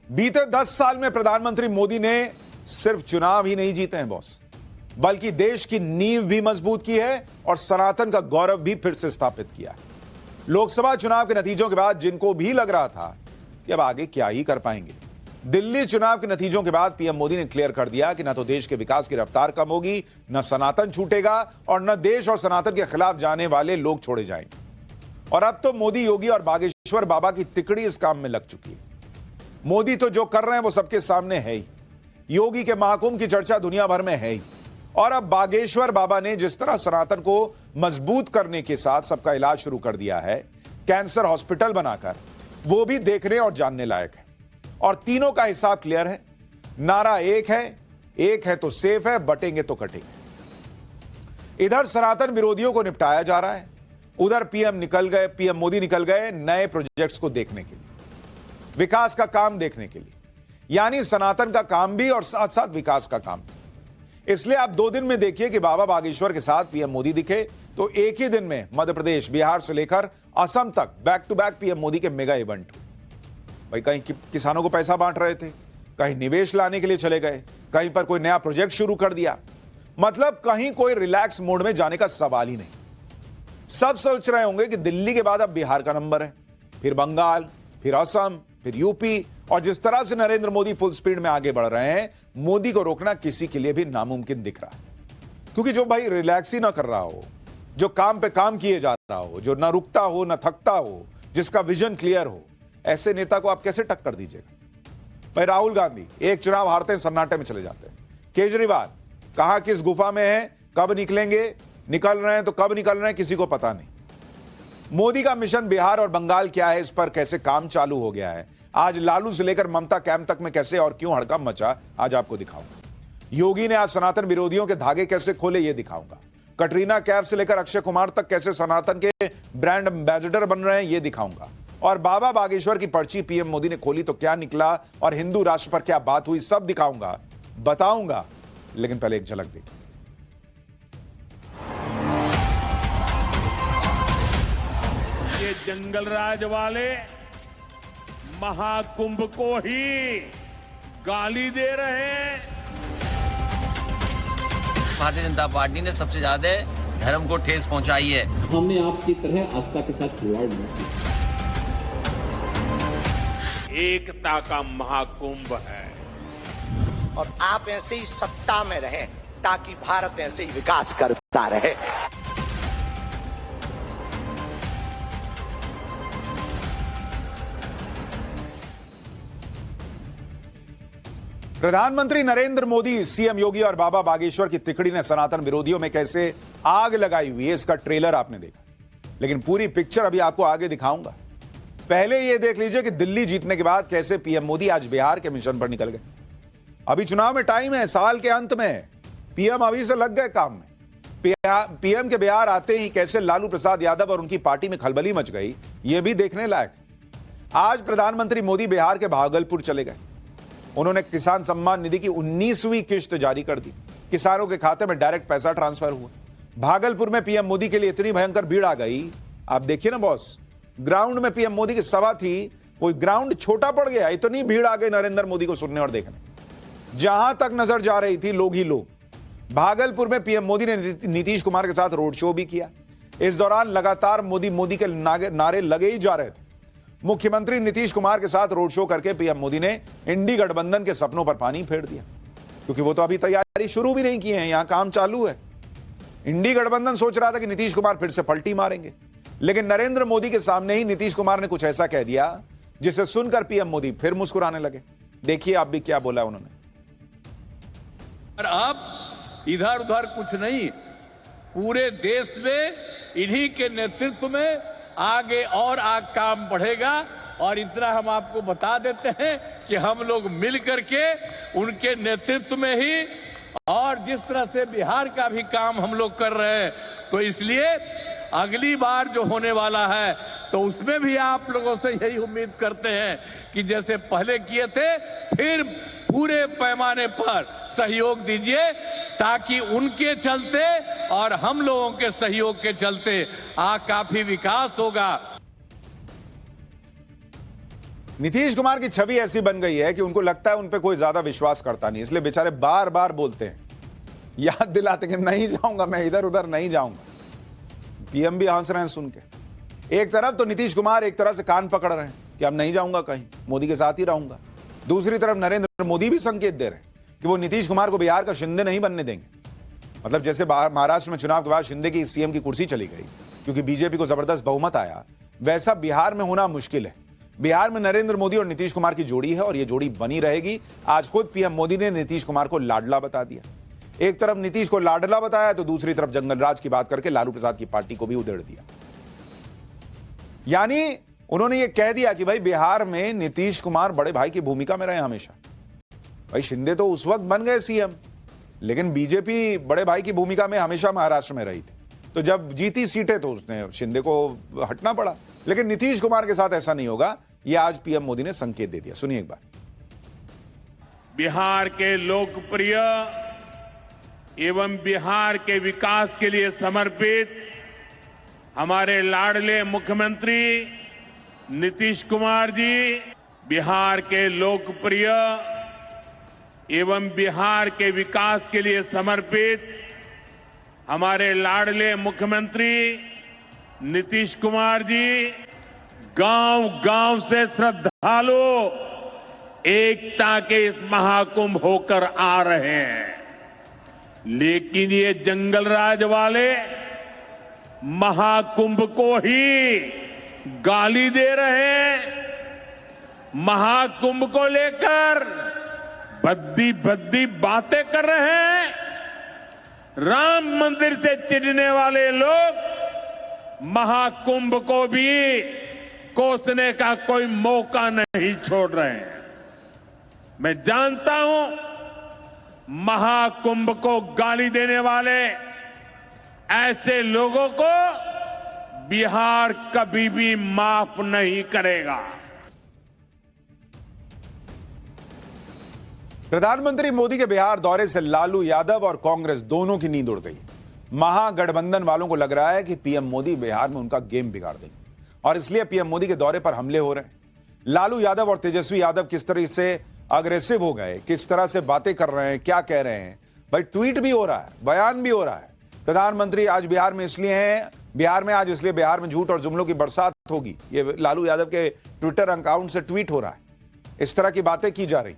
बीते 10 साल में प्रधानमंत्री मोदी ने सिर्फ चुनाव ही नहीं जीते हैं बॉस, बल्कि देश की नींव भी मजबूत की है और सनातन का गौरव भी फिर से स्थापित किया है। लोकसभा चुनाव के नतीजों के बाद जिनको भी लग रहा था कि अब आगे क्या ही कर पाएंगे, दिल्ली चुनाव के नतीजों के बाद पीएम मोदी ने क्लियर कर दिया कि न तो देश के विकास की रफ्तार कम होगी, न सनातन छूटेगा और न देश और सनातन के खिलाफ जाने वाले लोग छोड़े जाएंगे। और अब तो मोदी, योगी और बागेश्वर बाबा की तिकड़ी इस काम में लग चुकी है। मोदी तो जो कर रहे हैं वो सबके सामने है ही, योगी के महाकुंभ की चर्चा दुनिया भर में है ही, और अब बागेश्वर बाबा ने जिस तरह सनातन को मजबूत करने के साथ सबका इलाज शुरू कर दिया है, कैंसर हॉस्पिटल बनाकर, वो भी देखने और जानने लायक है। और तीनों का हिसाब क्लियर है। नारा एक है तो सेफ है, बटेंगे तो कटेंगे। इधर सनातन विरोधियों को निपटाया जा रहा है, उधर पीएम मोदी निकल गए नए प्रोजेक्ट्स को देखने के लिए, विकास का काम देखने के लिए, यानी सनातन का काम भी और साथ साथ विकास का काम भी। इसलिए आप 2 दिन में देखिए कि बाबा बागेश्वर के साथ पीएम मोदी दिखे तो एक ही दिन में मध्य प्रदेश, बिहार से लेकर असम तक back to back PM Modi के मेगा इवेंट हुए। भाई कहीं किसानों को पैसा बांट रहे थे, कहीं निवेश लाने के लिए चले गए, कहीं पर कोई नया प्रोजेक्ट शुरू कर दिया, मतलब कहीं कोई रिलैक्स मोड में जाने का सवाल ही नहीं। सब सोच रहे होंगे कि दिल्ली के बाद अब बिहार का नंबर है, फिर बंगाल, फिर असम, फिर यूपी, और जिस तरह से नरेंद्र मोदी फुल स्पीड में आगे बढ़ रहे हैं, मोदी को रोकना किसी के लिए भी नामुमकिन दिख रहा है। क्योंकि जो भाई रिलैक्स ही ना कर रहा हो, जो काम पे काम किए जा रहा हो, जो ना रुकता हो ना थकता हो, जिसका विजन क्लियर हो, ऐसे नेता को आप कैसे टक्कर दीजिएगा। भाई राहुल गांधी एक चुनाव हारते हैं, सन्नाटे में चले जाते हैं। केजरीवाल कहां किस गुफा में है, कब निकलेंगे, निकल रहे हैं तो कब निकल रहे हैं किसी को पता नहीं। मोदी का मिशन बिहार और बंगाल क्या है, इस पर कैसे काम चालू हो गया है, आज लालू से लेकर ममता कैंप तक में कैसे और क्यों हड़कंप मचा, आज आपको दिखाऊंगा। योगी ने आज सनातन विरोधियों के धागे कैसे खोले, ये दिखाऊंगा। कटरीना कैफ से लेकर अक्षय कुमार तक कैसे सनातन के ब्रांड एम्बेसडर बन रहे हैं, ये दिखाऊंगा। और बाबा बागेश्वर की पर्ची पीएम मोदी ने खोली तो क्या निकला और हिंदू राष्ट्र पर क्या बात हुई, सब दिखाऊंगा, बताऊंगा। लेकिन पहले एक झलक देखिए। ये जंगल राज वाले महाकुंभ को ही गाली दे रहे हैं। भारतीय जनता पार्टी ने सबसे ज्यादा धर्म को ठेस पहुंचाई है। हमने आपकी तरह आस्था के साथ खिलवाड़ नहीं किया। एकता का महाकुंभ है और आप ऐसे ही सत्ता में रहें ताकि भारत ऐसे ही विकास करता रहे। प्रधानमंत्री नरेंद्र मोदी, सीएम योगी और बाबा बागेश्वर की तिकड़ी ने सनातन विरोधियों में कैसे आग लगाई हुई है, इसका ट्रेलर आपने देखा, लेकिन पूरी पिक्चर अभी आपको आगे दिखाऊंगा। पहले यह देख लीजिए कि दिल्ली जीतने के बाद कैसे पीएम मोदी आज बिहार के मिशन पर निकल गए। अभी चुनाव में टाइम है, साल के अंत में पीएम अभी से लग गए काम में। पीएम के बिहार आते ही कैसे लालू प्रसाद यादव और उनकी पार्टी में खलबली मच गई, यह भी देखने लायक। आज प्रधानमंत्री मोदी बिहार के भागलपुर चले गए। उन्होंने किसान सम्मान निधि की 19वीं किश्त जारी कर दी, किसानों के खाते में डायरेक्ट पैसा ट्रांसफर हुआ। भागलपुर में पीएम मोदी के लिए इतनी भयंकर भीड़ आ गई, आप देखिए ना बॉस, ग्राउंड में पीएम मोदी की सभा थी, कोई ग्राउंड छोटा पड़ गया, इतनी भीड़ आ गई नरेंद्र मोदी को सुनने और देखने। जहां तक नजर जा रही थी लोग ही लोग। भागलपुर में पीएम मोदी ने नीतीश कुमार के साथ रोड शो भी किया। इस दौरान लगातार मोदी के नारे लगे ही जा रहे थे। मुख्यमंत्री नीतीश कुमार के साथ रोड शो करके पीएम मोदी ने इंडी गठबंधन के सपनों पर पानी फेर दिया, क्योंकि वो तो अभी तैयारी शुरू भी नहीं की है, यहां काम चालू है। इंडी गठबंधन सोच रहा था कि नीतीश कुमार फिर से पलटी मारेंगे, लेकिन नरेंद्र मोदी के सामने ही नीतीश कुमार ने कुछ ऐसा कह दिया जिसे सुनकर पीएम मोदी फिर मुस्कुराने लगे। देखिए आप भी क्या बोला उन्होंने। और अब इधर उधर कुछ नहीं, पूरे देश में इन्हीं के नेतृत्व में आगे और काम बढ़ेगा। और इतना हम आपको बता देते हैं कि हम लोग मिल करके उनके नेतृत्व में ही, और जिस तरह से बिहार का भी काम हम लोग कर रहे हैं, तो इसलिए अगली बार जो होने वाला है तो उसमें भी आप लोगों से यही उम्मीद करते हैं कि जैसे पहले किए थे फिर पूरे पैमाने पर सहयोग दीजिए, ताकि उनके चलते और हम लोगों के सहयोग के चलते काफी विकास होगा। नीतीश कुमार की छवि ऐसी बन गई है कि उनको लगता है उन पे कोई ज्यादा विश्वास करता नहीं, इसलिए बेचारे बार बार बोलते हैं, याद दिलाते कि नहीं जाऊंगा मैं, इधर उधर नहीं जाऊंगा। पीएम भी हंस रहे हैं सुन के। एक तरफ तो नीतीश कुमार एक तरह से कान पकड़ रहे हैं कि अब नहीं जाऊंगा कहीं, मोदी के साथ ही रहूंगा। दूसरी तरफ नरेंद्र मोदी भी संकेत दे रहे हैं कि वो नीतीश कुमार को बिहार का शिंदे नहीं बनने देंगे। मतलब जैसे महाराष्ट्र में चुनाव के बाद शिंदे की सीएम की कुर्सी चली गई क्योंकि बीजेपी को जबरदस्त बहुमत आया, वैसा बिहार में होना मुश्किल है। बिहार में नरेंद्र मोदी और नीतीश कुमार की जोड़ी है और यह जोड़ी बनी रहेगी। आज खुद पीएम मोदी ने नीतीश कुमार को लाडला बता दिया। एक तरफ नीतीश को लाडला बताया तो दूसरी तरफ जंगल राज की बात करके लालू प्रसाद की पार्टी को भी उधेड़ दिया। यानी उन्होंने यह कह दिया कि भाई बिहार में नीतीश कुमार बड़े भाई की भूमिका में रहे हमेशा। भाई शिंदे तो उस वक्त बन गए सीएम, लेकिन बीजेपी बड़े भाई की भूमिका में हमेशा महाराष्ट्र में रही थी। तो जब जीती सीटें तो उसने शिंदे को हटना पड़ा, लेकिन नीतीश कुमार के साथ ऐसा नहीं होगा। यह आज पीएम मोदी ने संकेत दे दिया। सुनिए एक बार। बिहार के लोकप्रिय एवं बिहार के विकास के लिए समर्पित हमारे लाडले मुख्यमंत्री नीतीश कुमार जी, बिहार के लोकप्रिय एवं बिहार के विकास के लिए समर्पित हमारे लाडले मुख्यमंत्री नीतीश कुमार जी गांव गांव से श्रद्धालु एकता के इस महाकुंभ होकर आ रहे हैं। लेकिन ये जंगल राज वाले महाकुंभ को ही गाली दे रहे हैं। महाकुंभ को लेकर भद्दी भद्दी बातें कर रहे हैं। राम मंदिर से चिढ़ने वाले लोग महाकुंभ को भी कोसने का कोई मौका नहीं छोड़ रहे हैं। मैं जानता हूं महाकुंभ को गाली देने वाले ऐसे लोगों को बिहार कभी भी माफ नहीं करेगा। प्रधानमंत्री मोदी के बिहार दौरे से लालू यादव और कांग्रेस दोनों की नींद उड़ गई। महागठबंधन वालों को लग रहा है कि पीएम मोदी बिहार में उनका गेम बिगाड़ देंगे और इसलिए पीएम मोदी के दौरे पर हमले हो रहे हैं। लालू यादव और तेजस्वी यादव किस तरह से अग्रेसिव हो गए, किस तरह से बातें कर रहे हैं, क्या कह रहे हैं। भाई ट्वीट भी हो रहा है, बयान भी हो रहा है। प्रधानमंत्री आज बिहार में इसलिए हैं, बिहार में आज इसलिए बिहार में झूठ और जुमलों की बरसात होगी। ये लालू यादव के ट्विटर अकाउंट से ट्वीट हो रहा है, इस तरह की बातें की जा रही।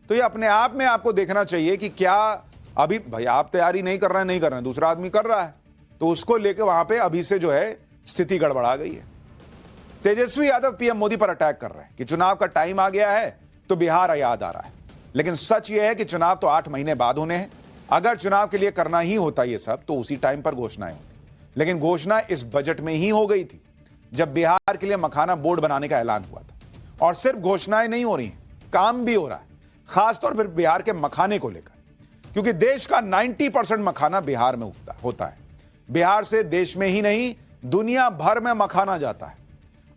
तो ये अपने आप में आपको देखना चाहिए कि क्या अभी भाई आप तैयारी नहीं कर रहे हैं, दूसरा आदमी कर रहा है, तो उसको लेकर वहां पे अभी से जो है स्थिति गड़बड़ा गई है। तेजस्वी यादव पीएम मोदी पर अटैक कर रहे हैं कि चुनाव का टाइम आ गया है तो बिहार याद आ रहा है। लेकिन सच यह है कि चुनाव तो 8 महीने बाद होने हैं। अगर चुनाव के लिए करना ही होता ये सब तो उसी टाइम पर घोषणाएं होती, लेकिन घोषणा इस बजट में ही हो गई थी जब बिहार के लिए मखाना बोर्ड बनाने का ऐलान हुआ था। और सिर्फ घोषणाएं नहीं हो रही हैं, काम भी हो रहा है, खासतौर पर बिहार के मखाने को लेकर, क्योंकि देश का 90% मखाना बिहार में होता है। बिहार से देश में ही नहीं दुनिया भर में मखाना जाता है।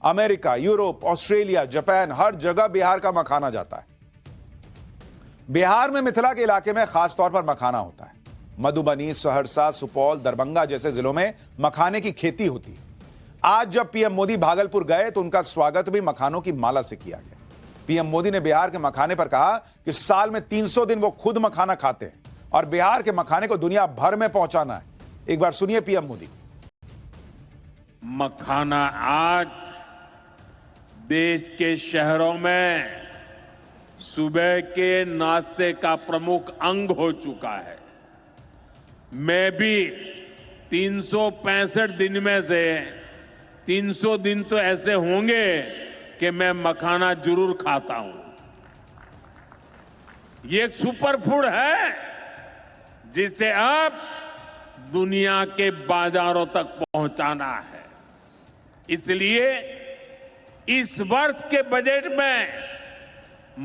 अमेरिका, यूरोप, ऑस्ट्रेलिया, जापान, हर जगह बिहार का मखाना जाता है। बिहार में मिथिला के इलाके में खासतौर पर मखाना होता है। मधुबनी, सहरसा, सुपौल, दरभंगा जैसे जिलों में मखाने की खेती होती है। आज जब पीएम मोदी भागलपुर गए तो उनका स्वागत भी मखानों की माला से किया गया। पीएम मोदी ने बिहार के मखाने पर कहा कि साल में 300 दिन वो खुद मखाना खाते हैं और बिहार के मखाने को दुनिया भर में पहुंचाना है। एक बार सुनिए पीएम मोदी। मखाना आज देश के शहरों में सुबह के नाश्ते का प्रमुख अंग हो चुका है। मैं भी 365 दिन में से 300 दिन तो ऐसे होंगे कि मैं मखाना जरूर खाता हूं। ये एक सुपर फूड है जिसे अब दुनिया के बाजारों तक पहुंचाना है। इसलिए इस वर्ष के बजट में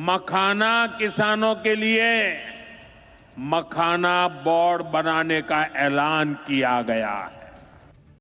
मखाना किसानों के लिए मखाना बोर्ड बनाने का ऐलान किया गया है।